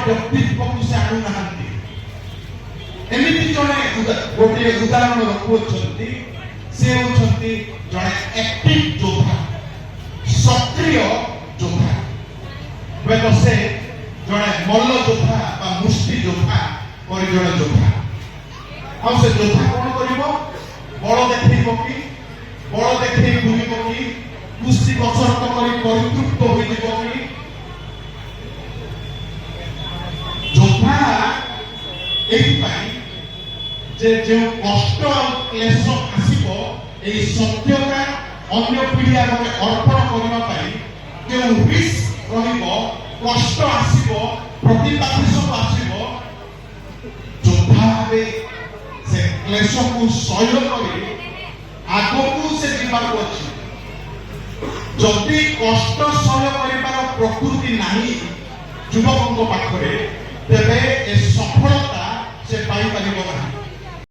व्यक्तित्व को से आणु नाहंती एमिति जने गोटे उदाहरण रखुछंती से होछंती जने एक्टिव योद्धा सक्रिय योद्धा बेलो से जने मल्ल योद्धा बा मुष्टि योद्धा और जने योद्धा हम से योद्धा कोन करिवो बड़ देखैबो कि बड़ देखै घुरिबो कि कुस्ती कसरत करी परितृप्त होइबो कि योद्धा एई पाई जे जो कष्ट क्लेश आसीबो एई सत्यता अन्य पीढ़ी आगे अर्पण करबा पाई जो रिस्क रहिबो कष्ट आसीबो प्रतिबाधित आसीबो योद्धा भावे से क्लेश को सह्य करी आगकू से जीवाक अछि जदि कष्ट सह्य करिबार प्रकृति नाही युवकଙ୍କ ପାଖରେ ତେବେ ଏ